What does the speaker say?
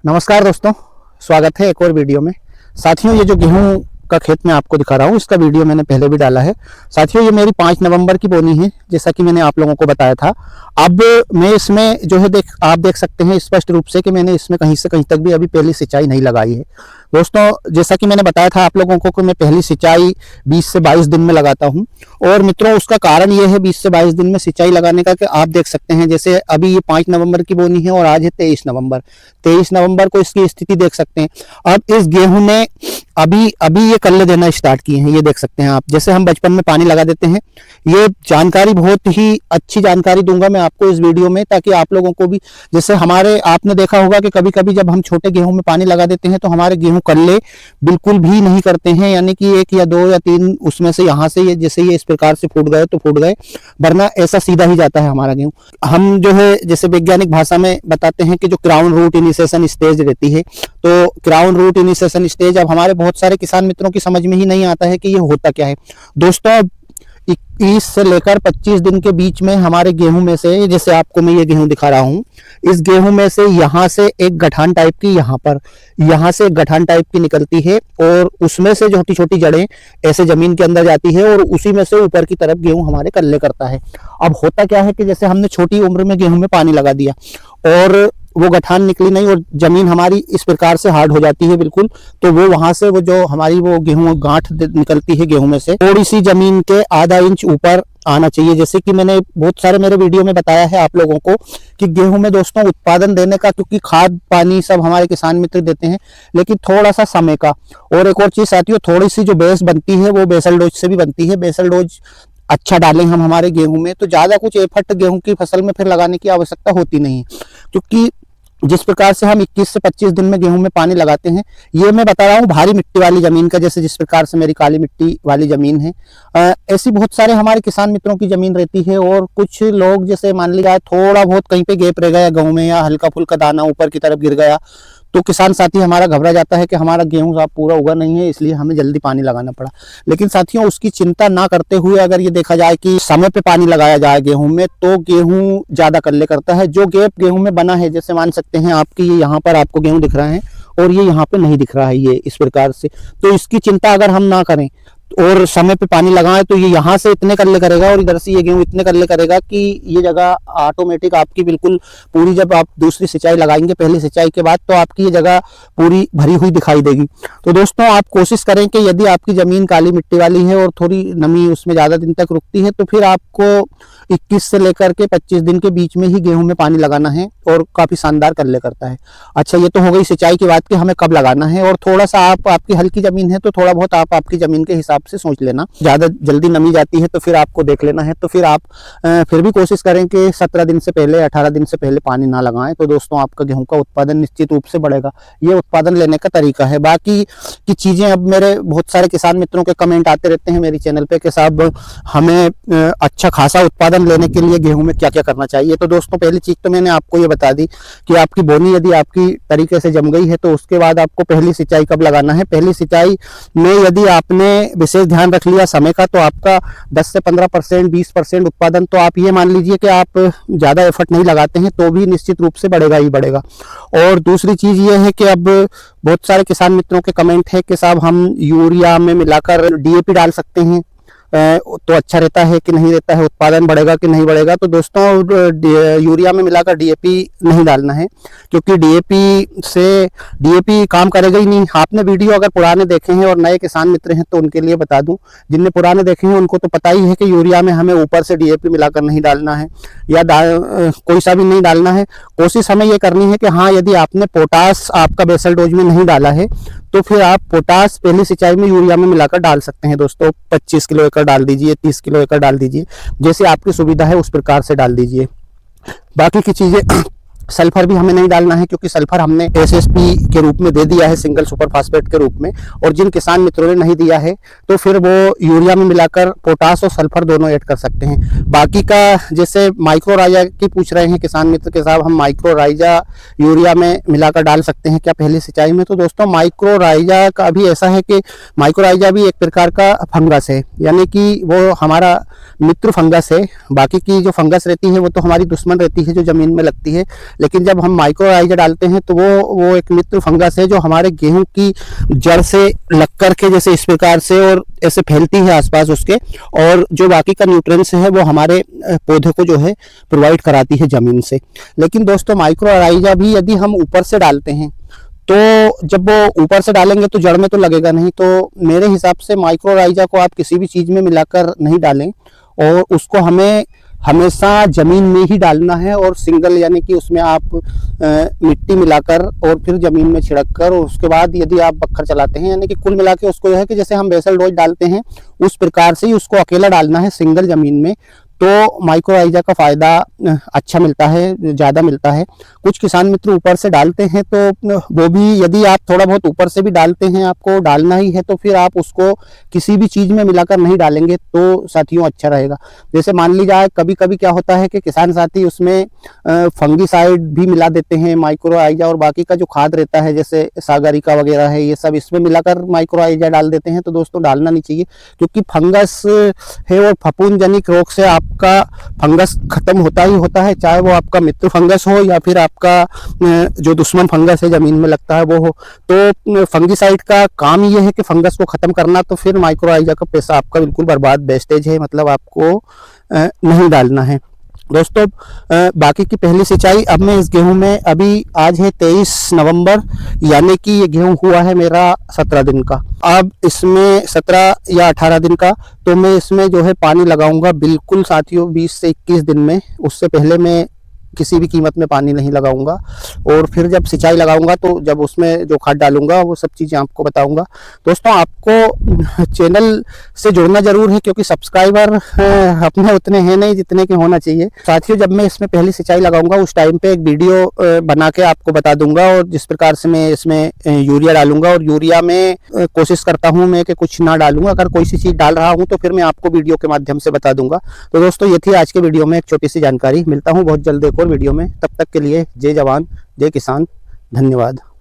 नमस्कार दोस्तों, स्वागत है एक और वीडियो में। साथियों, ये जो गेहूं का खेत मैं आपको दिखा रहा हूँ, इसका वीडियो मैंने पहले भी डाला है। साथियों, ये मेरी 5 नवंबर की बोनी है, जैसा कि मैंने आप लोगों को बताया था। अब मैं इसमें जो है आप देख सकते हैं स्पष्ट रूप से कि मैंने इसमें कहीं से कहीं तक भी अभी पहली सिंचाई नहीं लगाई है। दोस्तों, जैसा कि मैंने बताया था आप लोगों को कि मैं पहली सिंचाई 20 से 22 दिन में लगाता हूं। और मित्रों, उसका कारण ये है 20 से 22 दिन में सिंचाई लगाने का कि आप देख सकते हैं, जैसे अभी ये 5 नवंबर की बोनी है और आज है 23 नवंबर। 23 नवंबर को इसकी स्थिति देख सकते हैं। अब इस गेहूं ने अभी अभी ये कल्ले देना स्टार्ट किए हैं, ये देख सकते हैं आप। जैसे हम बचपन में पानी लगा देते हैं, ये जानकारी बहुत ही अच्छी जानकारी दूंगा मैं आपको इस वीडियो में, ताकि आप लोगों को भी, जैसे हमारे आपने देखा होगा कि कभी कभी जब हम छोटे गेहूं में पानी लगा देते हैं तो हमारे गेहूं कल्ले बिल्कुल भी नहीं करते हैं, यानी कि 1 या 2 या 3 उसमें से यहाँ से ये जैसे ये इस प्रकार से फूट गए तो फूट गए, वरना ऐसा सीधा ही जाता है हमारा गेहूं। हम जो है जैसे वैज्ञानिक भाषा में बताते हैं कि जो क्राउन रूट इनिशिएशन स्टेज रहती है, तो क्राउन रूट इनिशिएशन स्टेज अब हमारे बहुत सारे किसान मित्रों की समझ में ही नहीं आता है कि ये होता क्या है। दोस्तों, 21 से लेकर 25 दिन के बीच में हमारे गेहूं में से, जैसे आपको मैं ये गेहूं दिखा रहा हूं, इस गेहूं में से यहाँ से एक गठान टाइप की, यहाँ से एक गठान टाइप की निकलती है और उसमें से छोटी छोटी जड़ें ऐसे जमीन के अंदर जाती है और उसी में से ऊपर की तरफ गेहूं हमारे कल्ले करता है। अब होता क्या है कि जैसे हमने छोटी उम्र में गेहूं में पानी लगा दिया और वो गठान निकली नहीं और जमीन हमारी इस प्रकार से हार्ड हो जाती है बिल्कुल, तो वो वहां से वो जो हमारी वो गेहूं गांठ निकलती है गेहूं में से, थोड़ी सी जमीन के आधा इंच ऊपर आना चाहिए। जैसे कि मैंने बहुत सारे मेरे वीडियो में बताया है आप लोगों को कि गेहूं में दोस्तों उत्पादन देने का, क्योंकि खाद पानी सब हमारे किसान मित्र देते हैं, लेकिन थोड़ा सा समय का। और एक और चीज साथियों, थोड़ी सी जो बेस बनती है वो बेसल डोज से भी बनती है। बेसल डोज अच्छा डालें हम हमारे गेहूं में तो ज्यादा कुछ एफर्ट गेहूं की फसल में फिर लगाने की आवश्यकता होती नहीं, क्योंकि जिस प्रकार से हम 21 से 25 दिन में गेहूं में पानी लगाते हैं, ये मैं बता रहा हूँ भारी मिट्टी वाली जमीन का, जैसे जिस प्रकार से मेरी काली मिट्टी वाली जमीन है। ऐसी बहुत सारे हमारे किसान मित्रों की जमीन रहती है और कुछ लोग जैसे मान लिया थोड़ा बहुत कहीं पे गैप रह गया गेहूं में या हल्का फुल्का दाना ऊपर की तरफ गिर गया, तो किसान साथी हमारा घबरा जाता है कि हमारा गेहूं साहब पूरा उगा नहीं है, इसलिए हमें जल्दी पानी लगाना पड़ा। लेकिन साथियों, उसकी चिंता ना करते हुए अगर ये देखा जाए कि समय पे पानी लगाया जाए गेहूं में, तो गेहूं ज्यादा कल्ले करता है। जो गैप गेहूं में बना है, जैसे मान सकते हैं आपकी ये यहाँ पर आपको गेहूं दिख रहा है और ये यहाँ पे नहीं दिख रहा है, ये इस प्रकार से, तो इसकी चिंता अगर हम ना करें और समय पे पानी लगाएं तो ये यहाँ से इतने कल्ले करेगा और इधर से ये गेहूं इतने कल्ले करेगा कि ये जगह ऑटोमेटिक आपकी बिल्कुल पूरी, जब आप दूसरी सिंचाई लगाएंगे पहली सिंचाई के बाद, तो आपकी ये जगह पूरी भरी हुई दिखाई देगी। तो दोस्तों, आप कोशिश करें कि यदि आपकी जमीन काली मिट्टी वाली है और थोड़ी नमी उसमें ज्यादा दिन तक रुकती है, तो फिर आपको 21 से लेकर के 25 दिन के बीच में ही गेहूं में पानी लगाना है और काफी शानदार कल्ले करता है। अच्छा, ये तो हो गई सिंचाई की बात कि हमें कब लगाना है। और थोड़ा सा आपकी हल्की जमीन है तो थोड़ा बहुत आप आपकी जमीन के हिसाब से सोच लेना। ज्यादा जल्दी नमी जाती है तो फिर आपको देख लेना है, तो फिर आप फिर भी कोशिश करें कि 17 दिन से पहले 18 दिन से पहले पानी ना लगाएं, तो दोस्तों आपका गेहूं का उत्पादन निश्चित रूप से बढ़ेगा। ये उत्पादन लेने का तरीका है। बाकी की चीजें, अब मेरे बहुत सारे किसान मित्रों के कमेंट आते रहते हैं मेरी चैनल पे कि साहब हमें अच्छा खासा उत्पादन लेने के लिए गेहूं में क्या क्या करना चाहिए। तो दोस्तों, पहली चीज तो मैंने आपको ये बता दी कि आपकी बोनी यदि आपकी तरीके से जम गई है तो उसके बाद आपको पहली सिंचाई कब लगाना है। पहली सिंचाई में यदि आपने विशेष ध्यान रख लिया समय का, तो आपका 10 से 15%, 20% उत्पादन, तो आप ये मान लीजिए कि आप ज्यादा एफर्ट नहीं लगाते हैं तो भी निश्चित रूप से बढ़ेगा ही बढ़ेगा। और दूसरी चीज ये है कि अब बहुत सारे किसान मित्रों के कमेंट है कि साहब हम यूरिया में मिलाकर डीएपी डाल सकते हैं तो अच्छा रहता है कि नहीं रहता है, उत्पादन बढ़ेगा कि नहीं बढ़ेगा। तो दोस्तों, यूरिया में मिलाकर डीएपी नहीं डालना है, क्योंकि डीएपी काम करेगा ही नहीं। आपने वीडियो अगर पुराने देखे हैं और नए किसान मित्र हैं तो उनके लिए बता दूं, जिनने पुराने देखे हैं उनको तो पता ही है कि यूरिया में हमें ऊपर से डीएपी मिलाकर नहीं डालना है या कोई सा भी नहीं डालना है। कोशिश हमें ये करनी है कि हाँ, यदि आपने पोटास आपका बेसल डोज में नहीं डाला है तो फिर आप पोटास पहली सिंचाई में यूरिया में मिलाकर डाल सकते हैं। दोस्तों, 25 किलो एकड़ डाल दीजिए, 30 किलो एकड़ डाल दीजिए, जैसे आपकी सुविधा है उस प्रकार से डाल दीजिए। बाकी की चीजें सल्फर भी हमें नहीं डालना है, क्योंकि सल्फर हमने एसएसपी के रूप में दे दिया है, सिंगल सुपर फास्फेट के रूप में। और जिन किसान मित्रों ने नहीं दिया है तो फिर वो यूरिया में मिलाकर पोटास और सल्फर दोनों ऐड कर सकते हैं। बाकी का जैसे माइक्रो राइजा की पूछ रहे हैं किसान मित्र के साहब, हम माइक्रो राइजा यूरिया में मिलाकर डाल सकते हैं क्या पहली सिंचाई में। तो दोस्तों, माइक्रो राइजा का भी ऐसा है कि माइक्रो राइजा भी एक प्रकार का फंगस है, यानी कि वो हमारा मित्र फंगस है। बाकी की जो फंगस रहती है वो तो हमारी दुश्मन रहती है जो जमीन में लगती है, लेकिन जब हम माइक्रोराइजा डालते हैं तो वो एक मित्र फंगस है जो हमारे गेहूं की जड़ से लग करके जैसे इस प्रकार से और ऐसे फैलती है आसपास उसके, और जो बाकी का न्यूट्रिएंट्स है वो हमारे पौधे को जो है प्रोवाइड कराती है जमीन से। लेकिन दोस्तों माइक्रोराइजा भी यदि हम ऊपर से डालते हैं तो जब वो ऊपर से डालेंगे तो जड़ में तो लगेगा नहीं, तो मेरे हिसाब से माइक्रोराइजा को आप किसी भी चीज़ में मिलाकर नहीं डालें, और उसको हमें हमेशा जमीन में ही डालना है, और सिंगल यानी कि उसमें आप मिट्टी मिलाकर और फिर जमीन में छिड़क कर, और उसके बाद यदि आप बखर चलाते हैं, यानी कि कुल मिला के उसको जो है कि जैसे हम बेसल डोज डालते हैं उस प्रकार से ही उसको अकेला डालना है सिंगल जमीन में, तो माइक्रोराइजा का फ़ायदा अच्छा मिलता है, ज़्यादा मिलता है। कुछ किसान मित्र ऊपर से डालते हैं तो वो भी, यदि आप थोड़ा बहुत ऊपर से भी डालते हैं, आपको डालना ही है, तो फिर आप उसको किसी भी चीज़ में मिलाकर नहीं डालेंगे तो साथियों अच्छा रहेगा। जैसे मान ली जाए कभी कभी क्या होता है कि किसान साथी उसमें फंगीसाइड भी मिला देते हैं, माइक्रोराइजा और बाकी का जो खाद रहता है जैसे सागरिका वगैरह है, ये सब इसमें मिलाकर माइक्रोराइजा डाल देते हैं, तो दोस्तों डालना नहीं चाहिए, क्योंकि फंगस है और फफूंदजनित रोग से आपका फंगस खत्म होता ही होता है, चाहे वो आपका मित्र फंगस हो या फिर आपका जो दुश्मन फंगस है जमीन में लगता है वो हो। तो फंगीसाइड का काम ये है कि फंगस को खत्म करना, तो फिर माइक्रोराइजा का पैसा आपका बिल्कुल बर्बाद, वेस्टेज है, मतलब आपको नहीं डालना है। दोस्तों बाकी की पहली सिंचाई अब मैं इस गेहूं में, अभी आज है 23 नवंबर, यानी कि ये गेहूं हुआ है मेरा 17 दिन का। अब इसमें 17 या 18 दिन का, तो मैं इसमें जो है पानी लगाऊंगा बिल्कुल साथियों 20 से 21 दिन में, उससे पहले मैं किसी भी कीमत में पानी नहीं लगाऊंगा। और फिर जब सिंचाई लगाऊंगा तो जब उसमें जो खाद डालूंगा वो सब चीज़ें आपको बताऊंगा। दोस्तों आपको चैनल से जुड़ना जरूर है, क्योंकि सब्सक्राइबर अपने उतने हैं नहीं जितने के होना चाहिए। साथियों जब मैं इसमें पहली सिंचाई लगाऊंगा उस टाइम पे एक वीडियो बना के आपको बता दूंगा, और जिस प्रकार से मैं इसमें यूरिया डालूंगा, और यूरिया में कोशिश करता हूँ मैं कि कुछ ना डालूंगा, अगर कोई सी चीज़ डाल रहा हूँ तो फिर मैं आपको वीडियो के माध्यम से बता दूंगा। तो दोस्तों ये थी आज के वीडियो में एक छोटी सी जानकारी। मिलता हूँ बहुत जल्द एक और वीडियो में, तब तक के लिए जय जवान जय किसान, धन्यवाद।